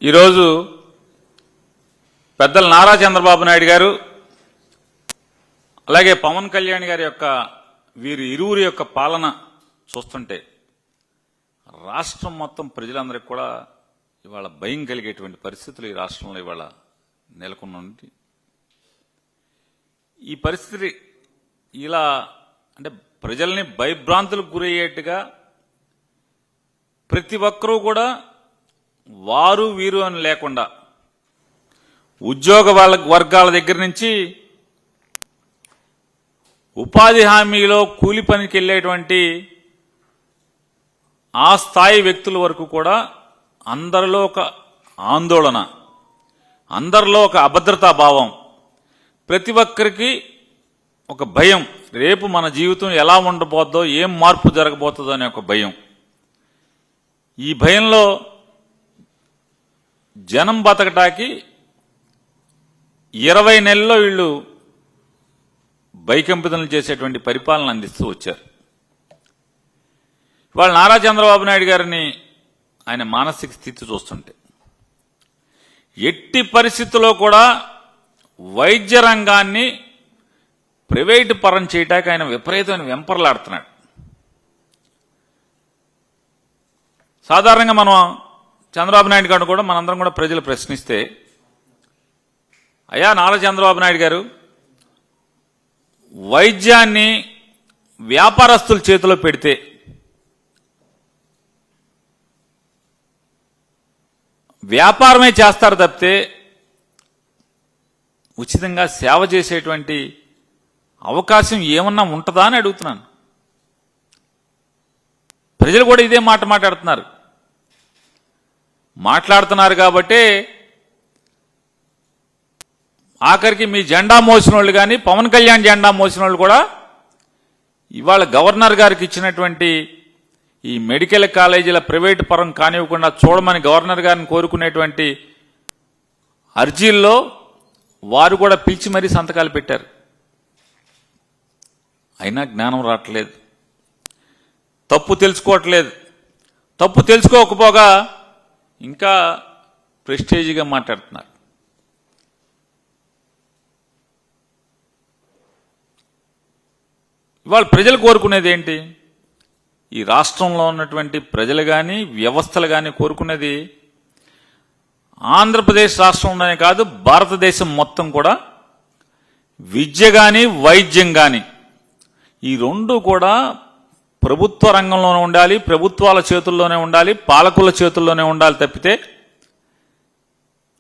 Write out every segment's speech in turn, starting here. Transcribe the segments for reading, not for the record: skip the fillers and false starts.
ఈరోజు పెద్దలు నారా చంద్రబాబు నాయుడు గారు అలాగే పవన్ కళ్యాణ్ గారి యొక్క వీరి ఇరువురి యొక్క పాలన చూస్తుంటే రాష్ట్రం మొత్తం ప్రజలందరికీ కూడా ఇవాళ భయం కలిగేటువంటి పరిస్థితులు ఈ రాష్ట్రంలో ఇవాళ నెలకొన్నది. ఈ పరిస్థితి ఇలా అంటే ప్రజల్ని భయభ్రాంతులకు గురయ్యేట్టుగా ప్రతి ఒక్కరూ కూడా వారు వీరు అని లేకుండా ఉద్యోగ వర్గాల దగ్గర నుంచి ఉపాధి హామీలో కూలి పనికి వెళ్ళేటువంటి ఆ స్థాయి వ్యక్తుల వరకు కూడా అందరిలో ఒక ఆందోళన, అందరిలో ఒక అభద్రతా భావం, ప్రతి ఒక్కరికి ఒక భయం, రేపు మన జీవితం ఎలా ఉండబోద్దో, ఏం మార్పు జరగబోతుందో అనే ఒక భయం. ఈ భయంలో జనం బతకటానికి 20 నెలల్లో వీళ్ళు భయకంపితులు చేసేటువంటి పరిపాలన అందిస్తూ వచ్చారు. ఇవాళ నారా చంద్రబాబు నాయుడు గారిని ఆయన మానసిక స్థితి చూస్తుంటే ఎట్టి పరిస్థితుల్లో కూడా వైద్య రంగాన్ని ప్రైవేటు పరం చేయటానికి ఆయన విపరీతమైన వెంపర్లాడుతున్నాడు. సాధారణంగా మనం చంద్రబాబు నాయుడు గారు కూడా మనందరం కూడా ప్రజలు ప్రశ్నిస్తే, అయ్యా నారా చంద్రబాబు నాయుడు గారు, వైద్యాన్ని వ్యాపారస్తుల చేతిలో పెడితే వ్యాపారమే చేస్తారు తప్పితే ఉచితంగా సేవ చేసేటువంటి అవకాశం ఏమన్నా ఉంటుందా అని అడుగుతున్నాను. ప్రజలు కూడా ఇదే మాట మాట్లాడుతున్నారు కాబట్టి ఆఖరికి మీ జెండా మోసిన వాళ్ళు కానీ పవన్ కళ్యాణ్ జెండా మోసిన వాళ్ళు కూడా ఇవాళ గవర్నర్ గారికి ఇచ్చినటువంటి ఈ మెడికల్ కాలేజీల ప్రైవేటు పరం కానివ్వకుండా చూడమని గవర్నర్ గారిని కోరుకునేటువంటి అర్జీల్లో వారు కూడా పిలిచి మరీ సంతకాలు పెట్టారు. అయినా జ్ఞానం రావట్లేదు, తప్పు తెలుసుకోవట్లేదు. తప్పు తెలుసుకోకపోగా ఇంకా ప్రెస్టేజీగా మాట్లాడుతున్నారు. ఇవాళ ప్రజలు కోరుకునేది ఏంటి? ఈ రాష్ట్రంలో ఉన్నటువంటి ప్రజలు కానీ వ్యవస్థలు కానీ కోరుకునేది ఆంధ్రప్రదేశ్ రాష్ట్రంలోనే కాదు భారతదేశం మొత్తం కూడా విద్య కానీ వైద్యం కానీ ఈ రెండు కూడా ప్రభుత్వ రంగంలోనే ఉండాలి, ప్రభుత్వాల చేతుల్లోనే ఉండాలి, పాలకుల చేతుల్లోనే ఉండాలి తప్పితే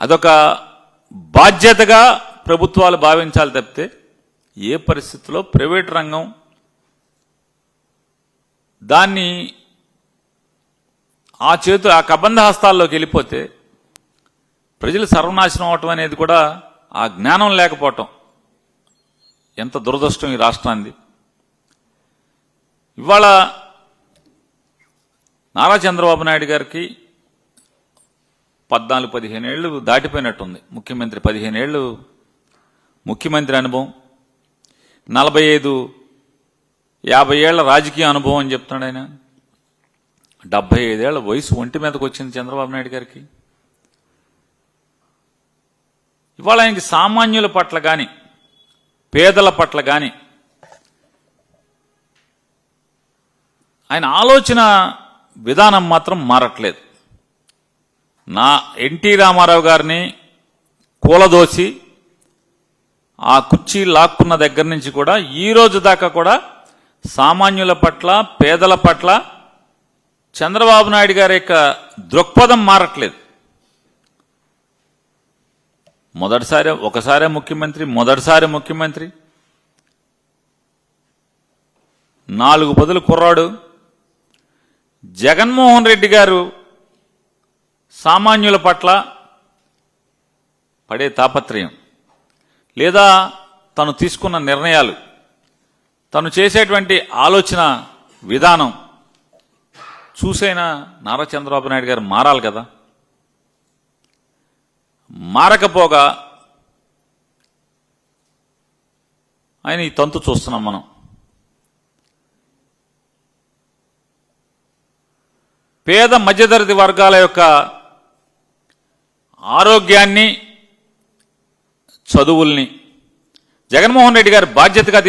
అదొక బాధ్యతగా ప్రభుత్వాలు భావించాలి తప్పితే ఏ పరిస్థితుల్లో ప్రైవేట్ రంగం దాన్ని ఆ కబంధ హస్తాల్లోకి వెళ్ళిపోతే ప్రజలు సర్వనాశనం అవటం అనేది కూడా ఆ జ్ఞానం లేకపోవటం ఎంత దురదృష్టం ఈ రాష్ట్రాన్ని. ఇవాళ నారా చంద్రబాబు నాయుడు గారికి 14-15 ఏళ్ళు దాటిపోయినట్టుంది. ముఖ్యమంత్రి 15 ఏళ్ళు ముఖ్యమంత్రి అనుభవం, 45-50 ఏళ్ల రాజకీయ అనుభవం అని చెప్తున్నాడు ఆయన. 75 ఏళ్ల వయసు ఒంటి మీదకి వచ్చింది చంద్రబాబు నాయుడు గారికి. ఇవాళ ఆయనకి సామాన్యుల పట్ల కానీ పేదల పట్ల కానీ ఆయన ఆలోచన విధానం మాత్రం మారట్లేదు. ఎన్టీ రామారావు గారిని కూలదోసి ఆ కుర్చీ లాక్కున్న దగ్గర నుంచి కూడా ఈ రోజు దాకా కూడా సామాన్యుల పట్ల పేదల పట్ల చంద్రబాబు నాయుడు గారి యొక్క దృక్పథం మారట్లేదు. ఒకసారి ముఖ్యమంత్రి 4 బదులు కుర్రాడు. జగన్మోహన్ రెడ్డి గారు సామాన్యుల పట్ల పడే తాపత్రయం లేదా తను తీసుకున్న నిర్ణయాలు, తను చేసేటువంటి ఆలోచన విధానం చూసైనా నారా చంద్రబాబు నాయుడు గారు మారాలి కదా. మారకపోగా ఆయన ఈ తంతు చూస్తున్నాం మనం. పేద మధ్యతరగతి వర్గాల యొక్క ఆరోగ్యాన్ని, చదువుల్ని జగన్మోహన్ రెడ్డి గారు బాధ్యతగా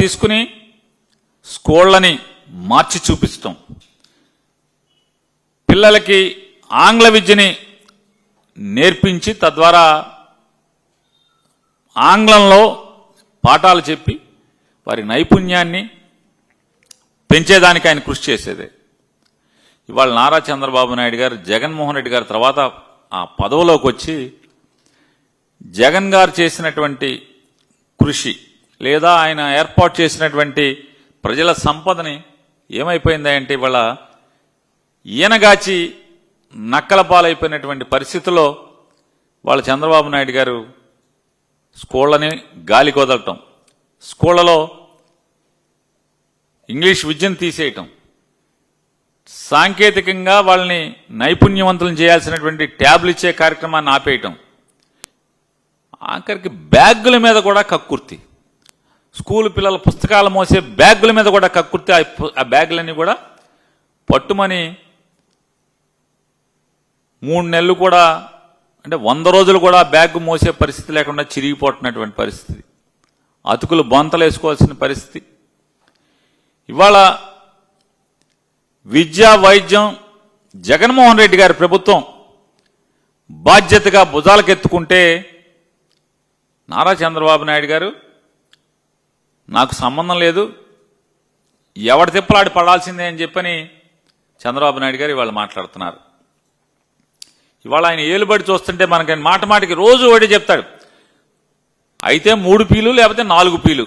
తీసుకుని స్కూళ్ళని మార్చి చూపించటం, పిల్లలకి ఆంగ్ల విద్యని నేర్పించి తద్వారా ఆంగ్లంలో పాఠాలు చెప్పి వారి నైపుణ్యాన్ని పెంచేదానికి ఆయన కృషి చేసేదే. ఇవాళ నారా చంద్రబాబు నాయుడు గారు జగన్మోహన్ రెడ్డి గారి తర్వాత ఆ పదవిలోకి వచ్చి జగన్ గారు చేసినటువంటి కృషి లేదా ఆయన ఏర్పాటు చేసినటువంటి ప్రజల సంపదని ఏమైపోయిందంటే ఇవాళ ఈయనగాచి నక్కల పాలైపోయినటువంటి పరిస్థితుల్లో వాళ్ళ చంద్రబాబు నాయుడు గారు స్కూళ్ళని గాలి కొదలటం, స్కూళ్ళలో ఇంగ్లీష్ విద్యను తీసేయటం, సాంకేతికంగా వాళ్ళని నైపుణ్యవంతులను చేయాల్సినటువంటి ట్యాబ్లు ఇచ్చే కార్యక్రమాన్ని ఆపేయటం, ఆఖరికి బ్యాగుల మీద కూడా కక్కుర్తి, స్కూల్ పిల్లల పుస్తకాలు మోసే బ్యాగుల మీద కూడా కక్కుర్తి. ఆ బ్యాగులన్నీ కూడా పట్టుమని 3 నెలలు కూడా అంటే 100 రోజులు కూడా బ్యాగ్ మోసే పరిస్థితి లేకుండా చిరిగిపోతున్నటువంటి పరిస్థితి, అతుకులు బొంతలు వేసుకోవాల్సిన పరిస్థితి. ఇవాళ విద్యా వైద్యం జగన్మోహన్ రెడ్డి గారి ప్రభుత్వం బాధ్యతగా భుజాలకెత్తుకుంటే నారా చంద్రబాబు నాయుడు గారు నాకు సంబంధం లేదు, ఎవడి తిప్పలాడి పడాల్సిందే అని చెప్పని చంద్రబాబు నాయుడు గారు ఇవాళ మాట్లాడుతున్నారు. ఇవాళ ఆయన ఏలుబడి చూస్తుంటే మనకి మాటికి రోజు ఒకటి చెప్తాడు, అయితే 3 పీలు లేకపోతే 4 పీలు,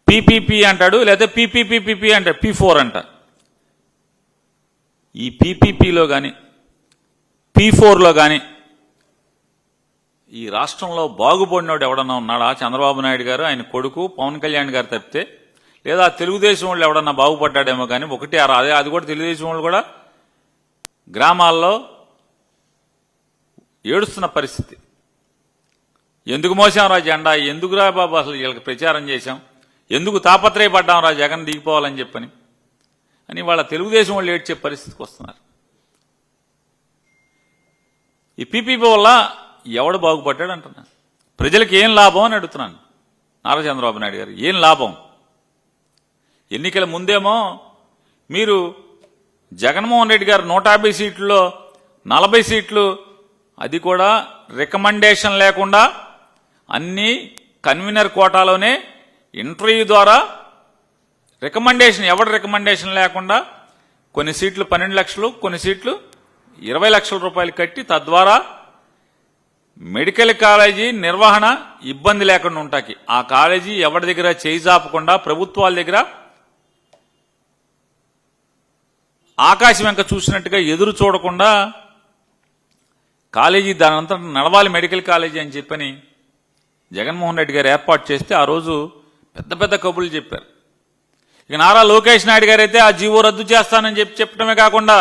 పీపీపీ అంటాడు, లేకపోతే పీపీపీపీపీ అంటాడు, P4 అంట. ఈ పీపీపీలో కానీ P4లో కానీ ఈ రాష్ట్రంలో బాగుపడినోడు ఎవడన్నా ఉన్నాడా? చంద్రబాబు నాయుడు గారు, ఆయన కొడుకు పవన్ కళ్యాణ్ గారు తప్పితే, లేదా తెలుగుదేశం వాళ్ళు ఎవడన్నా బాగుపడ్డాడేమో కానీ ఒకటి అదే, అది కూడా తెలుగుదేశం వాళ్ళు కూడా గ్రామాల్లో ఏడుస్తున్న పరిస్థితి. ఎందుకు మోసాం రా జెండా, ఎందుకురా బాబు అసలు వీళ్ళకి ప్రచారం చేశాం, ఎందుకు తాపత్రయపడ్డాం రా జగన్ దిగిపోవాలని చెప్పని అని వాళ్ళ తెలుగుదేశం వాళ్ళు ఏడ్చే పరిస్థితికి వస్తున్నారు. ఈ పీపీపీ వల్ల ఎవడు బాగుపడ్డాడు అంటున్నా, ప్రజలకు ఏం లాభం అని అడుగుతున్నాను నారా చంద్రబాబు నాయుడు గారు. ఏం లాభం? ఎన్నికల ముందేమో మీరు జగన్మోహన్ రెడ్డి గారు 150 సీట్లలో 40 సీట్లు, అది కూడా రికమెండేషన్ లేకుండా అన్ని కన్వీనర్ కోటాలోనే ఇంటర్వ్యూ ద్వారా ఎవరి రికమెండేషన్ లేకుండా కొన్ని సీట్లు 12 లక్షలు, కొన్ని సీట్లు 20 లక్షల రూపాయలు కట్టి తద్వారా మెడికల్ కాలేజీ నిర్వహణ ఇబ్బంది లేకుండా ఉంటాకి, ఆ కాలేజీ ఎవరి దగ్గర చేయి చాపకుండా ప్రభుత్వాల దగ్గర ఆకాశం వెంక చూసినట్టుగా ఎదురు చూడకుండా కాలేజీ దానంతా నడవాలి మెడికల్ కాలేజీ అని చెప్పని జగన్మోహన్ రెడ్డి గారు ఏర్పాటు చేస్తే ఆ రోజు పెద్ద పెద్ద కబుర్లు చెప్పారు. ఇక నారా లోకేష్ నాయుడు గారు అయితే ఆ జీవో రద్దు చేస్తానని చెప్పడమే కాకుండా,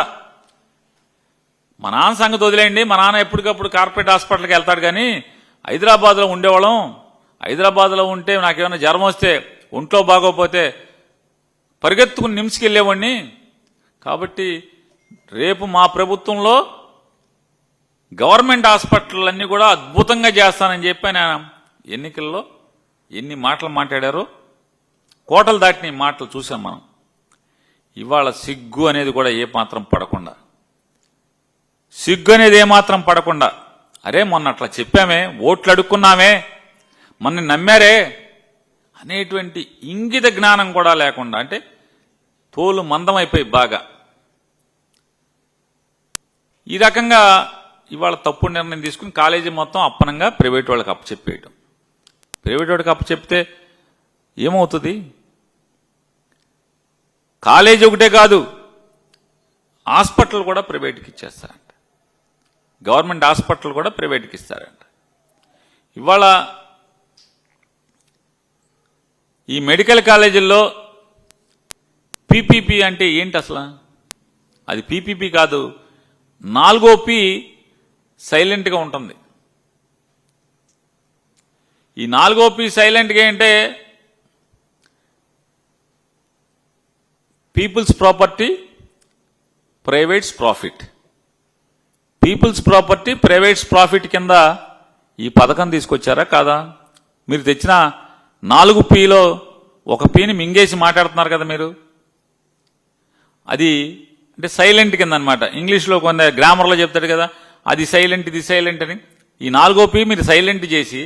మా నాన్న సంగతి వదిలేయండి, మా నాన్న ఎప్పటికప్పుడు కార్పొరేట్ హాస్పిటల్కి వెళ్తాడు, కానీ హైదరాబాద్లో ఉండేవాళ్ళం, హైదరాబాద్లో ఉంటే నాకేమైనా జ్వరం వస్తే ఒంట్లో బాగోపోతే పరిగెత్తుకుని నిమ్స్కి వెళ్ళేవాడిని, కాబట్టి రేపు మా ప్రభుత్వంలో గవర్నమెంట్ హాస్పిటల్ అన్నీ కూడా అద్భుతంగా చేస్తానని చెప్పి ఆయన ఎన్నికల్లో ఎన్ని మాటలు మాట్లాడారో, కోటలు దాటిన మాటలు చూసాం మనం. ఇవాళ సిగ్గు అనేది కూడా ఏమాత్రం పడకుండా, అరే మొన్న అట్లా చెప్పామే, ఓట్లు అడుక్కున్నామే, మొన్న నమ్మారే అనేటువంటి ఇంగిత జ్ఞానం కూడా లేకుండా, అంటే తోలు మందమైపోయి బాగా ఈ రకంగా ఇవాళ తప్పుడు నిర్ణయం తీసుకుని కాలేజీ మొత్తం అప్పనంగా ప్రైవేట్ వాళ్ళకి అప్పచెప్పేయటం. ప్రైవేట్ వాడికి అప్పచెప్తే ఏమవుతుంది? కాలేజీ ఒకటే కాదు, హాస్పిటల్ కూడా ప్రైవేట్కి ఇచ్చేస్తారంట, గవర్నమెంట్ హాస్పిటల్ కూడా ప్రైవేట్కి ఇస్తారంట. ఇవాళ ఈ మెడికల్ కాలేజీల్లో పీపీపీ అంటే ఏంటి అసలు? అది పీపీపీ కాదు, 4వ పీ సైలెంట్గా ఉంటుంది. ఈ 4వ పీ సైలెంట్గా అంటే peoples property, privates profit. Peoples property privates profit కింద ఈ పథకం తీసుకొచ్చారా కాదా? మీరు తెచ్చిన 4 Pలో 1 Pని మింగేసి మాట్లాడుతున్నారు కదా మీరు. అది అంటే సైలెంట్ కింద అనమాట. ఇంగ్లీష్లో కొంత గ్రామర్లో చెప్తాడు కదా, అది సైలెంట్ ఇది సైలెంట్ అని. ఈ 4వ P మీరు సైలెంట్ చేసి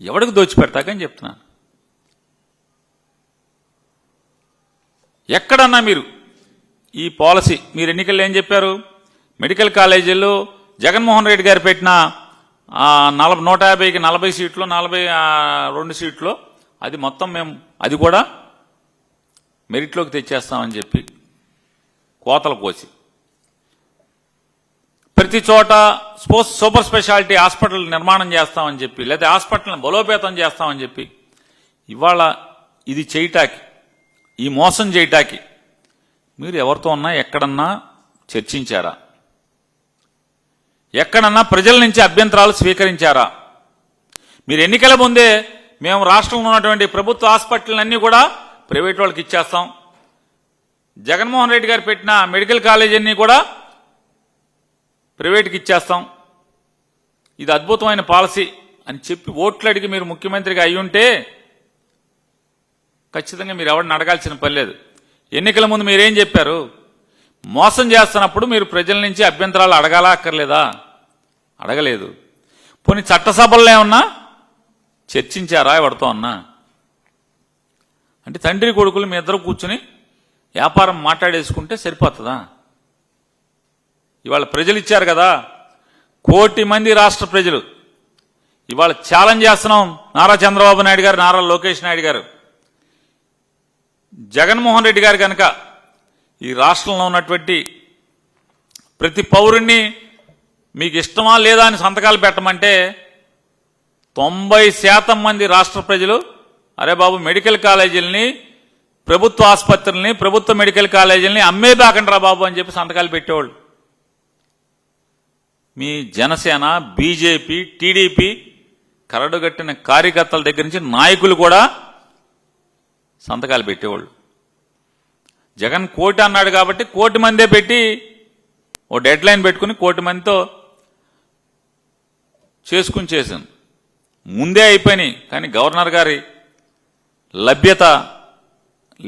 ఎవడికి దోచిపెడతాకని చెప్తున్నాను. ఎక్కడన్నా మీరు ఈ పాలసీ మీరు ఎన్నికల్లో ఏం చెప్పారు? మెడికల్ కాలేజీల్లో జగన్మోహన్ రెడ్డి గారు పెట్టిన 150కి 40 సీట్లు 42 సీట్లు అది మొత్తం మేము అది కూడా మెరిట్లోకి తెచ్చేస్తామని చెప్పి కోతలు కోసి ప్రతి చోట సూపర్ స్పెషాలిటీ హాస్పిటల్ నిర్మాణం చేస్తామని చెప్పి లేదా హాస్పిటల్ని బలోపేతం చేస్తామని చెప్పి ఇవాళ ఇది చేయటాకి ఈ మోసం చేయటాకి మీరు ఎవరితో ఉన్నా ఎక్కడన్నా చర్చించారా? ఎక్కడన్నా ప్రజల నుంచి అభ్యంతరాలు స్వీకరించారా? మీరు ఎన్నికల ముందే మేము రాష్ట్రంలో ఉన్నటువంటి ప్రభుత్వ హాస్పిటల్లన్నీ కూడా ప్రైవేట్ వాళ్ళకి ఇచ్చేస్తాం, జగన్మోహన్ రెడ్డి గారు పెట్టిన మెడికల్ కాలేజ్ అన్ని కూడా ప్రైవేట్కి ఇచ్చేస్తాం, ఇది అద్భుతమైన పాలసీ అని చెప్పి ఓట్లు అడిగి మీరు ముఖ్యమంత్రిగా అయ్యుంటే ఖచ్చితంగా మీరు ఎవరిని అడగాల్సిన పని లేదు. ఎన్నికల ముందు మీరేం చెప్పారు? మోసం చేస్తున్నప్పుడు మీరు ప్రజల నుంచి అభ్యంతరాలు అడగాలా అక్కర్లేదా? అడగలేదు. పోనీ చట్టసభల్లో ఏమన్నా చర్చించారా ఎవరితో అన్నా? అంటే తండ్రి కొడుకులు మీ ఇద్దరు కూర్చుని వ్యాపారం మాట్లాడేసుకుంటే సరిపోతుందా? ఇవాళ ప్రజలు ఇచ్చారు కదా, 1 కోటి మంది రాష్ట్ర ప్రజలు ఇవాళ ఛాలెంజ్ చేస్తున్నాం. నారా చంద్రబాబు నాయుడు గారు, నారా లోకేష్ నాయుడు గారు, జగన్మోహన్ రెడ్డి గారు కనుక ఈ రాష్ట్రంలో ఉన్నటువంటి ప్రతి పౌరుణ్ణి మీకు ఇష్టమా లేదా అని సంతకాలు పెట్టమంటే 90% మంది రాష్ట్ర ప్రజలు అరే బాబు మెడికల్ కాలేజీలని ప్రభుత్వ ఆసుపత్రుల్ని ప్రభుత్వ మెడికల్ కాలేజీలని అమ్మేదాకండ్రా బాబు అని చెప్పి సంతకాలు పెట్టేవాళ్ళు. మీ జనసేన, బీజేపీ, టీడీపీ కరడుగట్టిన కార్యకర్తల దగ్గర నుంచి నాయకులు కూడా సంతకాలు పెట్టేవాళ్ళు. జగన్ 1 కోటి అన్నాడు కాబట్టి 1 కోటి మందే పెట్టి ఓ డెడ్ లైన్ పెట్టుకుని 1 కోటి మందితో చేశాను. ముందే అయిపోయినాయి. కానీ గవర్నర్ గారి లభ్యత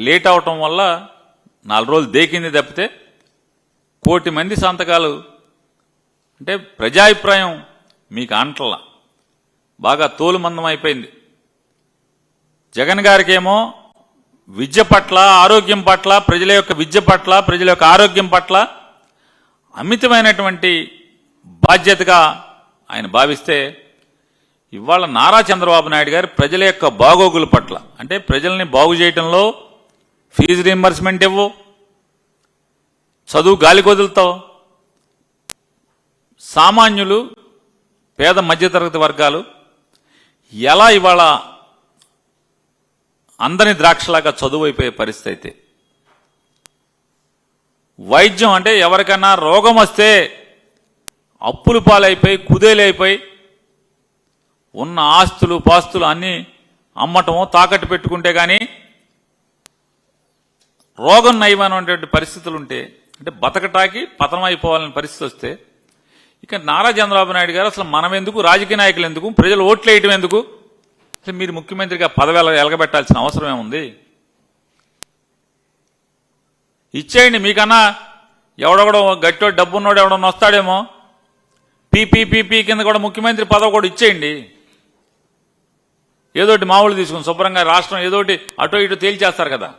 లేట్ అవటం వల్ల 4 రోజులు దేకింది తప్పితే 1 కోటి మంది సంతకాలు అంటే ప్రజాభిప్రాయం మీకు అంటలా బాగా తోలుమందం అయిపోయింది. జగన్ గారికేమో విద్య పట్ల, ఆరోగ్యం పట్ల, ప్రజల యొక్క విద్య పట్ల, ప్రజల యొక్క ఆరోగ్యం పట్ల అమితమైనటువంటి బాధ్యతగా ఆయన భావిస్తే ఇవాళ నారా చంద్రబాబు నాయుడు గారు ప్రజల యొక్క బాగోగుల పట్ల అంటే ప్రజల్ని బాగు చేయడంలో ఫీజు రీయింబర్స్మెంట్ ఇవ్వు, చదువు గాలికొదులుతావు, సామాన్యులు, పేద మధ్యతరగతి వర్గాలు ఎలా ఇవాళ అందరి ద్రాక్షలాగా చదువు అయిపోయే పరిస్థితి అయితే వైద్యం అంటే ఎవరికన్నా రోగం వస్తే అప్పులు పాలైపోయి కుదేలైపోయి ఉన్న ఆస్తులు పాస్తులు అన్నీ అమ్మటమో తాకట్టు పెట్టుకుంటే కానీ రోగం నయమైనటువంటి పరిస్థితులు ఉంటే అంటే బతకటాకి పతనం అయిపోవాలని పరిస్థితి వస్తే ఇక నారా చంద్రబాబు నాయుడు గారు అసలు మనం ఎందుకు, రాజకీయ నాయకులు ఎందుకు, ప్రజలు ఓట్లు వేయటం ఎందుకు, అసలు మీరు ముఖ్యమంత్రిగా పదవి ఎలగబెట్టాల్సిన అవసరం ఏముంది? ఇచ్చేయండి. మీకన్నా ఎవడొకడో గట్టో డబ్బున్నోడు ఎవడన్నా వస్తాడేమో, పీపీ కింద కూడా ముఖ్యమంత్రి పదవి కూడా ఇచ్చేయండి. ఏదోటి మామూలు తీసుకుని శుభ్రంగా రాష్ట్రం ఏదోటి అటో ఇటో తేల్చేస్తారు కదా.